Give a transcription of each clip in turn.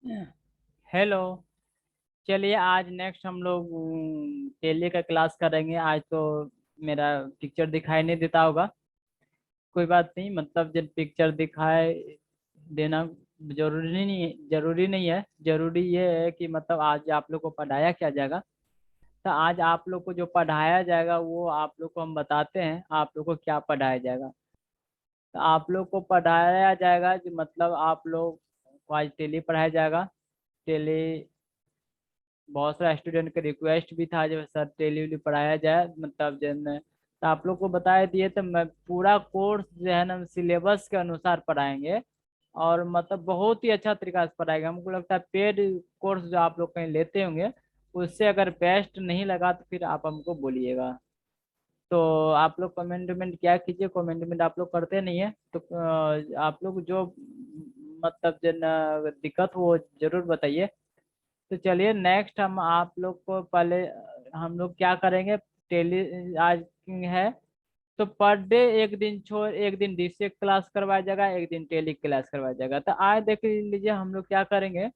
Hello. चलिए आज next हम लोग टेली का क्लास करेंगे। आज तो मेरा पिक्चर दिखाई नहीं देता होगा। कोई बात नहीं, मतलब जब पिक्चर दिखाई देना जरूरी नहीं है। जरूरी ये है कि मतलब आज आप लोग को पढ़ाया क्या जाएगा। तो आज आप लोग को जो पढ़ाया जाएगा वो आप लोग को हम बताते हैं आप लोग को क्या पढ़ाया जाएगा। तो आप लोग को पढ़ाया जाएगा कि मतलब आप लोग को आज टेली पढ़ाया जाएगा। टेली बहुत सारा स्टूडेंट का रिक्वेस्ट भी था जो सर टेली उली पढ़ाया जाए, मतलब जब मैं तो आप लोग को बता दिए तो मैं पूरा कोर्स जो है ना सिलेबस के अनुसार पढ़ाएंगे। और मतलब बहुत ही अच्छा तरीका से पढ़ाएंगे। हमको लगता है पेड कोर्स जो आप लोग कहीं लेते होंगे उससे अगर बेस्ट नहीं लगा तो फिर आप हमको बोलिएगा। तो आप लोग कमेंट वमेंट क्या कीजिए, कमेंट वमेंट आप लोग करते नहीं है तो आप लोग जो मतलब जो न दिक्कत हो जरूर बताइए। तो चलिए नेक्स्ट हम आप लोग को पहले हम लोग क्या करेंगे। टेली आज है तो पर डे एक दिन छोड़ एक दिन डीसी क्लास करवाया जाएगा, एक दिन टेली क्लास करवाया जाएगा। तो आज देख लीजिए हम लोग क्या करेंगे।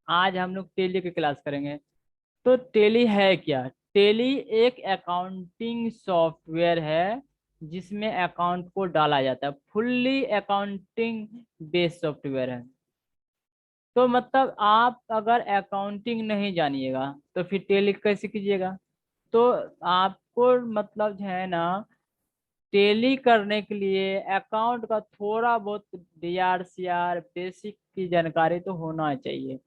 आज हम लोग टेली की क्लास करेंगे। तो टेली है क्या। टेली एक अकाउंटिंग सॉफ्टवेयर है जिसमें अकाउंट को डाला जाता है। फुल्ली अकाउंटिंग बेस्ड सॉफ्टवेयर है। तो मतलब आप अगर अकाउंटिंग नहीं जानिएगा तो फिर टेली कैसे कीजिएगा। तो आपको मतलब जो है ना टेली करने के लिए अकाउंट का थोड़ा बहुत डीआर सीआर बेसिक की जानकारी तो होना चाहिए।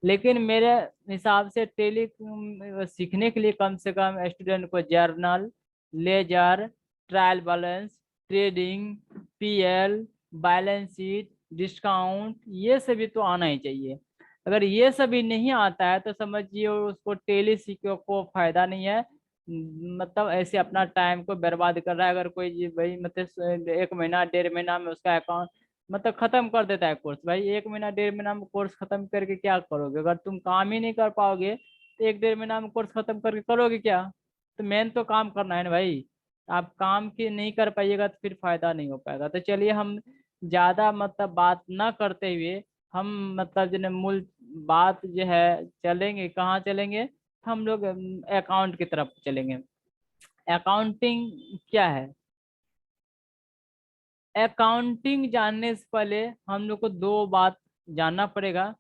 लेकिन मेरे हिसाब से टेली सीखने के लिए कम से कम स्टूडेंट को journal, ledger, trial balance, trading, PL, balance sheet, discount ये सभी तो आना ही चाहिए। अगर ये सभी नहीं आता है तो समझिए उसको टेली सीखे को फायदा नहीं है। मतलब ऐसे अपना टाइम को बर्बाद कर रहा है। अगर कोई भाई मतलब एक महीना डेढ़ महीना में उसका अकाउंट मतलब खत्म कर देता है कोर्स। भाई एक महीना डेढ़ महीना में कोर्स खत्म करके क्या करोगे। अगर तुम काम ही नहीं कर पाओगे तो एक डेढ़ महीना में कोर्स खत्म करके करोगे क्या। तो मेन तो काम करना है ना भाई। आप काम की नहीं कर पाइएगा तो फिर फायदा नहीं हो पाएगा। तो चलिए हम ज्यादा मतलब बात ना करते हुए हम मतलब जो मूल बात जो है चलेंगे। कहाँ चलेंगे। हम लोग अकाउंट की तरफ चलेंगे। अकाउंटिंग क्या है। अकाउंटिंग जानने से पहले हम लोग को दो बात जानना पड़ेगा।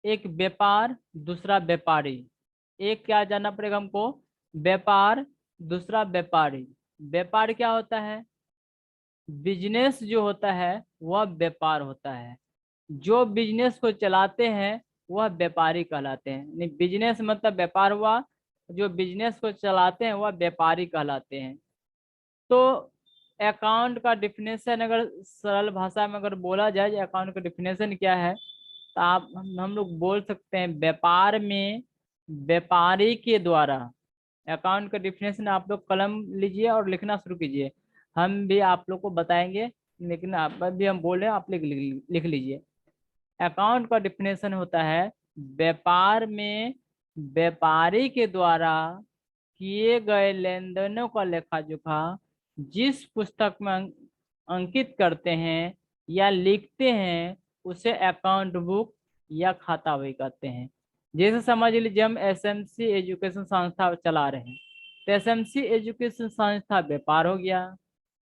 एक व्यापार, दूसरा व्यापारी। एक क्या जानना पड़ेगा हमको। व्यापार, दूसरा व्यापारी। व्यापार क्या होता है। बिजनेस जो होता है वह व्यापार होता है। जो बिजनेस को चलाते हैं वह व्यापारी कहलाते हैं। नहीं, बिजनेस मतलब व्यापार हुआ। जो बिजनेस को चलाते हैं वह व्यापारी कहलाते हैं। तो अकाउंट का डिफिनेशन अगर सरल भाषा में अगर बोला जाए अकाउंट का डिफिनेशन क्या है तो आप हम लोग बोल सकते हैं व्यापार में व्यापारी के द्वारा। अकाउंट का डिफिनेशन आप लोग कलम लीजिए और लिखना शुरू कीजिए। हम भी आप लोग को बताएंगे लेकिन आप भी हम बोल रहे हैं आप लिख लीजिए। अकाउंट का डिफिनेशन होता है व्यापार में व्यापारी के द्वारा किए गए लेन देनों का लेखा जोखा जिस पुस्तक में अंकित करते हैं या लिखते हैं उसे अकाउंट बुक या खाता बही कहते हैं। जैसे समझ लीजिए हम एसएमसी एजुकेशन संस्था चला रहे हैं। तो एसएमसी एजुकेशन संस्था व्यापार हो गया।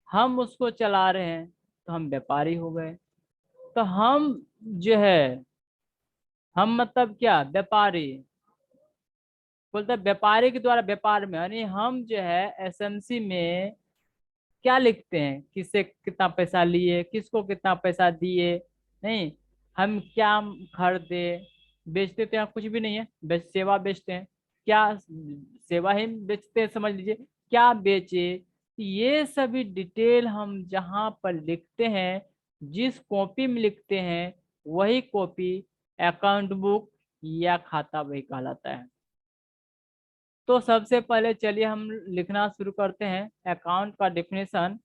हम उसको चला रहे हैं तो हम व्यापारी हो गए। तो हम जो है हम मतलब क्या व्यापारी बोलते हैं व्यापारी के द्वारा व्यापार में यानी हम जो है एसएमसी में क्या लिखते हैं किससे कितना पैसा लिए किसको कितना पैसा दिए। नहीं, हम क्या खरीदे बेचते तो यहाँ कुछ भी नहीं है। सेवा बेचते हैं। क्या सेवा ही बेचते हैं समझ लीजिए। क्या बेचे ये सभी डिटेल हम जहाँ पर लिखते हैं जिस कॉपी में लिखते हैं वही कॉपी अकाउंट बुक या खाता बही कहलाता है। तो सबसे पहले चलिए हम लिखना शुरू करते हैं अकाउंट का डिफिनेशन।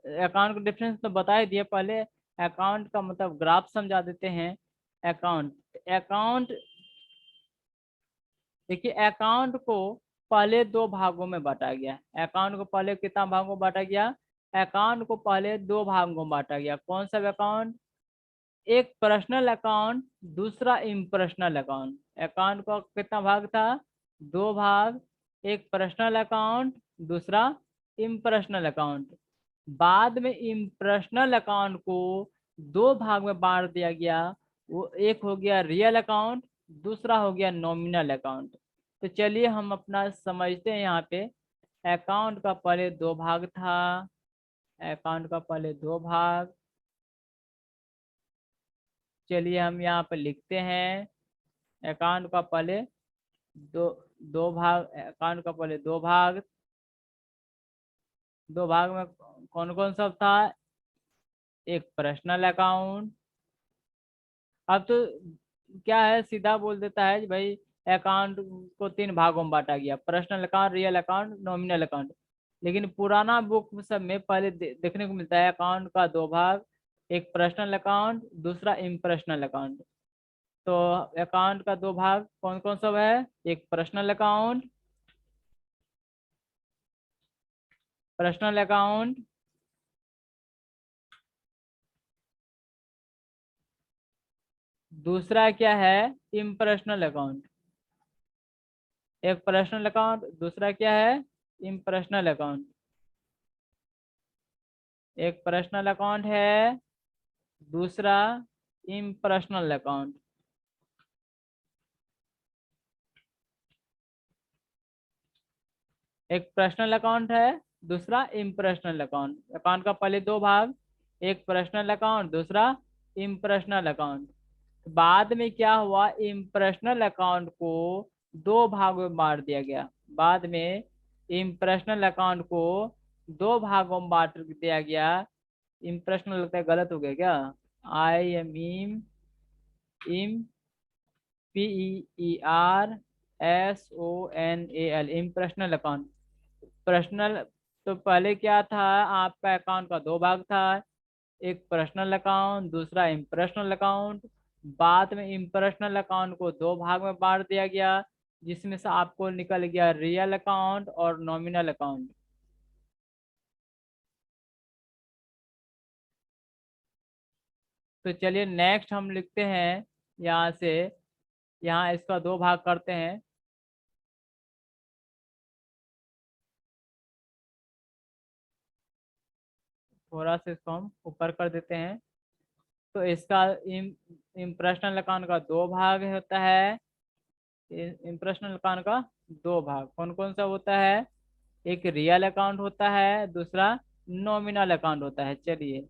अकाउंट का डिफरेंस तो बता ही दिए पहले। अकाउंट का मतलब ग्राफ समझा देते हैं। अकाउंट अकाउंट देखिए अकाउंट को पहले दो भागों में बांटा गया। अकाउंट को पहले कितना भागों में बांटा गया। अकाउंट को पहले दो भागों में बांटा गया। कौन सा अकाउंट। एक पर्सनल अकाउंट, दूसरा इम्पर्सनल अकाउंट। अकाउंट का कितना भाग था? दो भाग। एक पर्सनल अकाउंट, दूसरा इम्पर्सनल अकाउंट। बाद में इम्पर्सनल अकाउंट को दो भाग में बांट दिया गया। वो एक हो गया रियल अकाउंट, दूसरा हो गया नॉमिनल अकाउंट। तो चलिए हम अपना समझते हैं यहाँ पे। अकाउंट का पहले दो भाग था। अकाउंट का पहले दो भाग। चलिए हम यहाँ पे लिखते हैं। अकाउंट का पहले दो दो भाग। अकाउंट का पहले दो भाग। दो भाग में कौन कौन सब था? एक पर्सनल अकाउंट। अब तो क्या है, सीधा बोल देता है कि भाई अकाउंट को तीन भागों में बांटा गया, personal account, real account, nominal account. लेकिन पुराना बुक सब में पहले देखने को मिलता है अकाउंट का दो भाग। एक पर्सनल अकाउंट, दूसरा इम्पर्सनल अकाउंट। तो अकाउंट का दो भाग कौन कौन सब है? एक पर्सनल अकाउंट, पर्सनल अकाउंट। दूसरा क्या है? Impersonal account. एक पर्सनल अकाउंट, दूसरा क्या है? Impersonal account. एक पर्सनल अकाउंट है, दूसरा इम्पर्सनल अकाउंट। एक पर्सनल अकाउंट है, दूसरा इम्पर्सनल अकाउंट। अकाउंट का पहले दो भाग। एक पर्सनल अकाउंट, दूसरा इम्पर्सनल अकाउंट। बाद में क्या हुआ? इम्प्रेशनल अकाउंट को दो भागों में बांट दिया गया। बाद में इम्प्रेशनल अकाउंट को दो भागों में बांट दिया गया। इम्प्रेशनल लगता है गलत हो गया क्या? आई एम इम इम PERSONAL इम्प्रेशनल अकाउंट। पर्सनल। तो पहले क्या था? आपका अकाउंट का दो भाग था। एक पर्सनल अकाउंट, दूसरा इम्पर्सनल अकाउंट। बाद में इम्पर्सनल अकाउंट को दो भाग में बांट दिया गया, जिसमें से आपको निकल गया रियल अकाउंट और नॉमिनल अकाउंट। तो चलिए नेक्स्ट हम लिखते हैं यहाँ से। यहाँ इसका दो भाग करते हैं। थोड़ा सा इसको हम ऊपर कर देते हैं। तो इसका इम्प्रेशनल अकाउंट का दो भाग होता है। इम्प्रेशनल अकाउंट का दो भाग कौन कौन सा होता है? एक रियल अकाउंट होता है, दूसरा नॉमिनल अकाउंट होता है। चलिए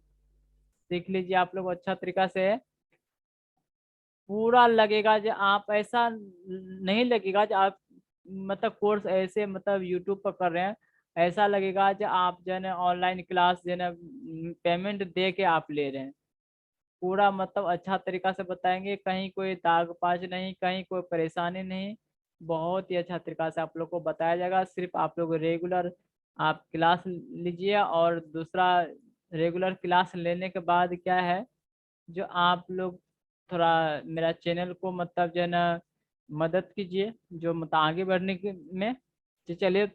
सीख लीजिए आप लोग अच्छा तरीका से। पूरा लगेगा जो आप ऐसा नहीं लगेगा जो आप मतलब कोर्स ऐसे मतलब यूट्यूब पर कर रहे हैं। ऐसा लगेगा जो आप जो है ना ऑनलाइन क्लास जो है ना पेमेंट दे के आप ले रहे हैं। पूरा मतलब अच्छा तरीका से बताएंगे, कहीं कोई दाग पाच नहीं, कहीं कोई परेशानी नहीं। बहुत ही अच्छा तरीका से आप लोग को बताया जाएगा। सिर्फ आप लोग रेगुलर आप क्लास लीजिए। और दूसरा, रेगुलर क्लास लेने के बाद क्या है, जो आप लोग थोड़ा मेरा चैनल को मतलब जो है ना मदद कीजिए, जो मतलब आगे बढ़ने के में। तो चलिए,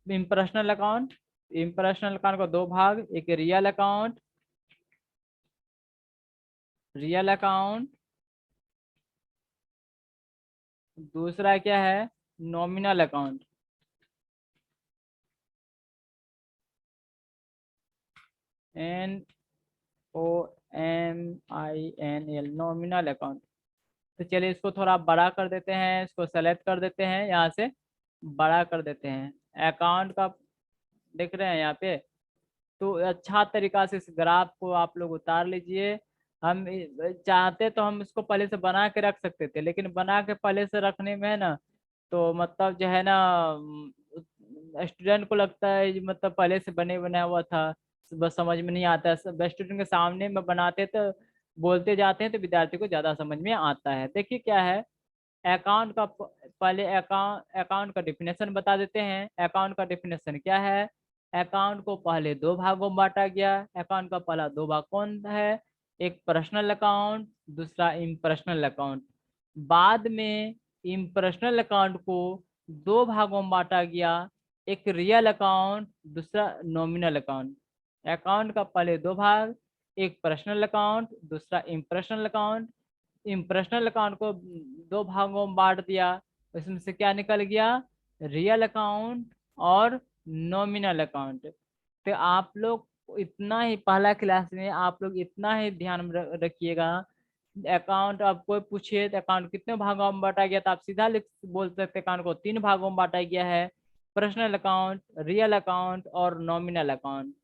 इम्पर्सनल अकाउंट। इम्पर्सनल अकाउंट का दो भाग। एक रियल अकाउंट, रियल अकाउंट। दूसरा क्या है? Nominal account. NOMINL nominal account. तो चलिए इसको थोड़ा बड़ा कर देते हैं, इसको सेलेक्ट कर देते हैं यहाँ से, बड़ा कर देते हैं। अकाउंट का देख रहे हैं यहाँ पे। तो अच्छा तरीका से इस ग्राफ को आप लोग उतार लीजिए। हम चाहते तो हम इसको पहले से बना के रख सकते थे, लेकिन बना के पहले से रखने में है ना, तो मतलब जो है ना स्टूडेंट को लगता है कि मतलब पहले से बने बनाया हुआ था, बस समझ में नहीं आता है। सब स्टूडेंट के सामने में बनाते तो बोलते जाते हैं तो विद्यार्थी को ज़्यादा समझ में आता है। देखिए क्या है, अकाउंट का पहले अकाउंट का डिफिनेशन बता देते हैं। अकाउंट का डिफिनेशन क्या है? अकाउंट को पहले दो भागों में बांटा गया। अकाउंट का पहला दो भाग कौन है? एक पर्सनल अकाउंट, दूसरा इम्पर्सनल अकाउंट। बाद में इम्पर्सनल अकाउंट को दो भागों में बांटा गया। एक रियल अकाउंट, दूसरा नॉमिनल अकाउंट। अकाउंट का पहले दो भाग। एक पर्सनल अकाउंट, दूसरा इम्प्रेशनल अकाउंट। इम्प्रेशनल अकाउंट को दो भागों में बांट दिया, इसमें से क्या निकल गया, रियल अकाउंट और नॉमिनल अकाउंट। तो आप लोग इतना ही पहला क्लास में आप लोग इतना ही ध्यान में रखिएगा, अकाउंट अब कोई पूछे तो अकाउंट कितने भागों में बांटा गया, तो आप सीधा लिख बोल सकते अकाउंट को 3 भागों में बांटा गया है, पर्सनल अकाउंट, रियल अकाउंट और नॉमिनल अकाउंट।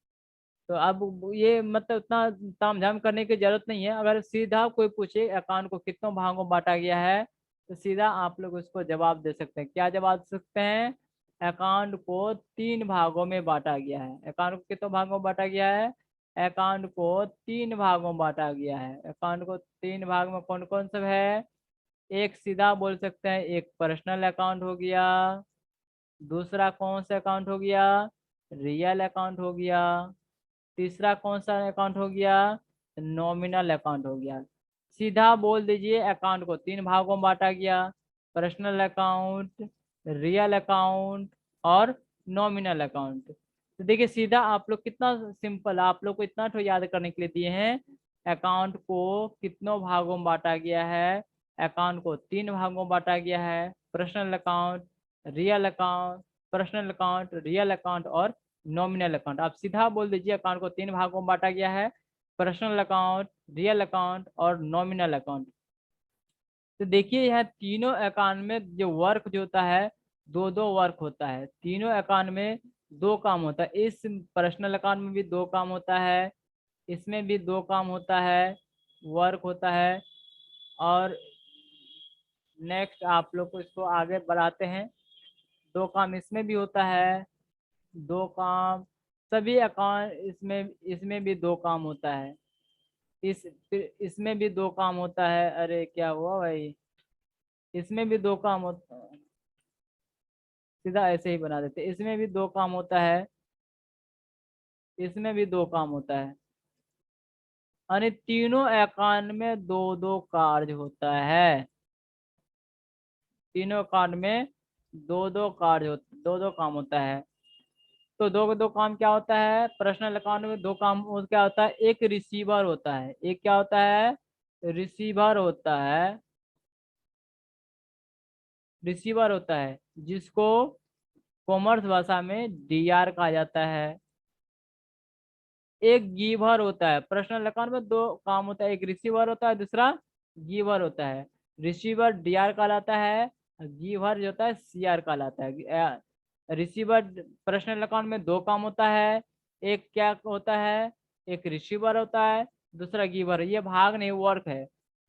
तो अब ये मतलब उतना तामझाम करने की जरूरत नहीं है, अगर सीधा कोई पूछे अकाउंट को कितनों भागों में बांटा गया है, तो सीधा आप लोग उसको जवाब दे सकते हैं। क्या जवाब दे सकते हैं, अकाउंट को 3 भागों में बांटा गया है। अकाउंट को कितनों भागों में बांटा गया है, अकाउंट को 3 भागों में बांटा गया है। अकाउंट को 3 भाग में कौन कौन सब है, एक सीधा बोल सकते हैं, एक पर्सनल अकाउंट हो गया, दूसरा कौन सा अकाउंट हो गया, रियल अकाउंट हो गया, तीसरा कौन सा अकाउंट हो गया, नॉमिनल अकाउंट हो गया। सीधा बोल दीजिए अकाउंट को 3 भागों में बांटा गया, पर्सनल अकाउंट, रियल अकाउंट और नॉमिनल अकाउंट। तो देखिए सीधा आप लोग कितना सिंपल, आप लोग को इतना तो याद करने के लिए दिए हैं, अकाउंट को कितनों भागों में बांटा गया है, अकाउंट को 3 भागों में बांटा गया है, personal account, real account, personal account, real account और नॉमिनल अकाउंट। आप सीधा बोल दीजिए अकाउंट को 3 भागों में बांटा गया है, पर्सनल अकाउंट, रियल अकाउंट और नॉमिनल अकाउंट। तो देखिए यह तीनों अकाउंट में जो वर्क जो होता है, दो दो वर्क होता है, तीनों अकाउंट में 2 काम होता है। इस पर्सनल अकाउंट में भी 2 काम होता है, इसमें भी 2 काम होता है, वर्क होता है। और नेक्स्ट आप लोग को इसको आगे बढ़ाते हैं, 2 काम इसमें भी होता है, 2 काम सभी अकाउंट, इसमें इसमें भी 2 काम होता है, फिर इसमें भी 2 काम होता है। अरे क्या हुआ भाई, इसमें भी 2 काम होता है, सीधा ऐसे ही बना देते, इसमें भी 2 काम होता है, इसमें भी 2 काम होता है, यानी तीनों अकाउंट में 2 2 कार्य होता है, तीनों अकाउंट में 2 2 कार्य होता, 2 2 काम होता है। तो 2 2 काम क्या होता है, पर्सनल अकाउंट में 2 काम क्या होता है, एक रिसीवर होता है, एक क्या होता है, रिसीवर होता है, रिसीवर होता है जिसको कॉमर्स भाषा में डीआर कहा जाता है। एक गिवर होता है, पर्सनल अकाउंट में 2 काम होता है, एक रिसीवर होता है, दूसरा गिवर होता है। रिसीवर डीआर कहलाता है, गिवर जो होता है सीआर कहलाता है। रिसीवर पर्सनल अकाउंट में 2 काम होता है, एक क्या होता है, एक रिसीवर होता है, दूसरा गिवर। ये भाग नहीं, वर्क है।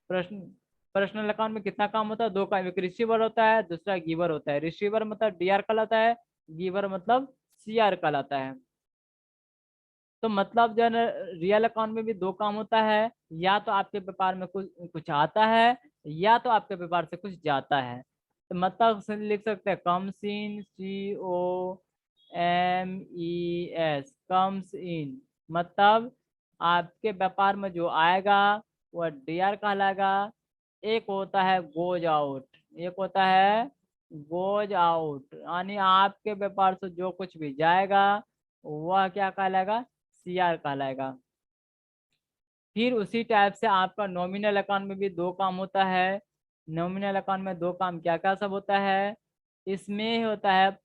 पर्सनल अकाउंट में कितना काम होता है, 2 काम, एक रिसीवर होता है, दूसरा गिवर होता है। रिसीवर मतलब डीआर कहलाता है, गिवर मतलब सीआर कहलाता है। तो मतलब जो है ना, रियल अकाउंट में भी 2 काम होता है, या तो आपके व्यापार में कुछ कुछ आता है, या तो आपके व्यापार से कुछ जाता है। तो मतलब से लिख सकते हैं comes in, COMES, comes in, मतलब आपके व्यापार में जो आएगा वह डीआर कहलाएगा। एक होता है गोज आउट, एक होता है गोज आउट, यानी आपके व्यापार से जो कुछ भी जाएगा वह क्या कहलाएगा, सीआर कहलाएगा। फिर उसी टाइप से आपका नॉमिनल अकाउंट में भी 2 काम होता है। नॉमिनल अकाउंट में 2 काम क्या क्या सब होता है, इसमें होता है,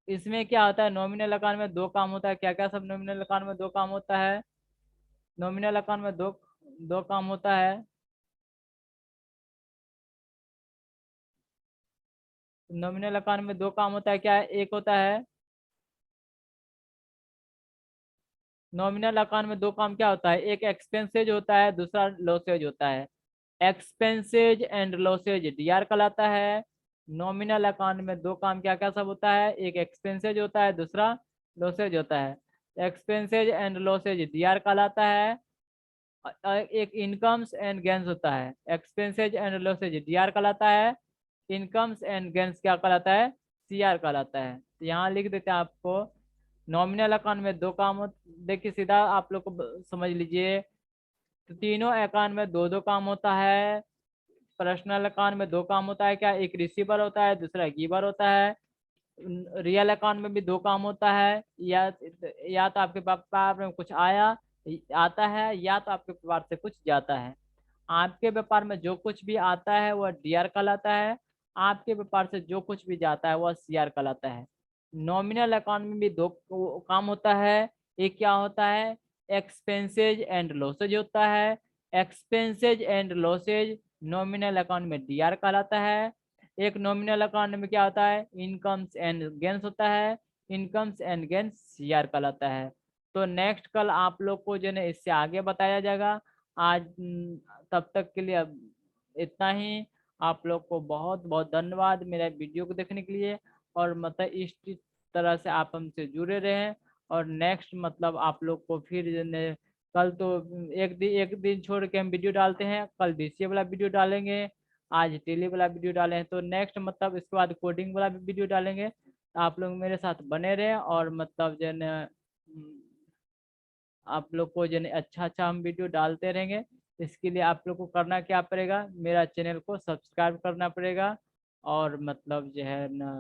इसमें क्या होता है, नॉमिनल अकाउंट में 2 काम होता है, क्या क्या सब नॉमिनल अकाउंट में 2 काम होता है, नॉमिनल अकाउंट में दो काम होता है। नॉमिनल अकाउंट में 2 काम होता है, क्या है, एक होता है, नॉमिनल अकाउंट में 2 काम क्या होता है, एक एक्सपेंसेज होता है, दूसरा लॉसेज होता है। एक्सपेंसेज एंड लॉसेज डीआर कहलाता है। नॉमिनल अकाउंट में 2 काम क्या क्या सब होता है, एक एक्सपेंसेज होता है, दूसरा लॉसेज होता है। एक्सपेंसेज एंड लॉसेज डीआर कहलाता है। एक इनकम्स एंड गेन्स होता है, एक्सपेंसेज एंड लॉसेज डीआर कहलाता है, इनकम्स एंड गेन्स क्या कहलाता है, सीआर कहलाता है। तो यहाँ लिख देते हैं आपको, नॉमिनल अकाउंट में 2 काम देखिए सीधा आप लोग को समझ लीजिए। तो तीनों अकाउंट में 2 2 काम होता है। पर्सनल अकाउंट में 2 काम होता है, क्या, एक रिसीवर होता है, दूसरा गिवर होता है। रियल अकाउंट में भी दो काम होता है, या तो आपके व्यापार में कुछ आता है, या तो आपके व्यापार से कुछ जाता है। आपके व्यापार में जो कुछ भी आता है वह डीआर कहलाता है, आपके व्यापार से जो कुछ भी जाता है वह सीआर कहलाता है। नॉमिनल अकाउंट में भी दो काम होता है। एक क्या होता है, एक्सपेंसेज एंड लॉसेज होता है। Expenses and losses nominal account में डीआर कहलाता है। एक नॉमिनल अकाउंट में क्या होता है, इनकम्स एंड गेन्स होता है। इनकम्स एंड गेन्स सीआर कहलाता है। तो नेक्स्ट कल आप लोग को जो है इससे आगे बताया जाएगा। आज तब तक के लिए अब इतना ही। आप लोग को बहुत बहुत धन्यवाद मेरा वीडियो को देखने के लिए। और मतलब इस तरह से आप हमसे जुड़े रहें। और नेक्स्ट मतलब आप लोग को फिर जो है कल तो एक दिन छोड़ के हम वीडियो डालते हैं, कल डीसीए वाला वीडियो डालेंगे, आज टेली वाला वीडियो डाले हैं, तो नेक्स्ट मतलब इसके बाद कोडिंग वाला भी वीडियो डालेंगे। आप लोग मेरे साथ बने रहें और मतलब जो है न, आप लोग को जो है अच्छा अच्छा हम वीडियो डालते रहेंगे। इसके लिए आप लोग को करना क्या पड़ेगा, मेरा चैनल को सब्सक्राइब करना पड़ेगा। और मतलब जो है न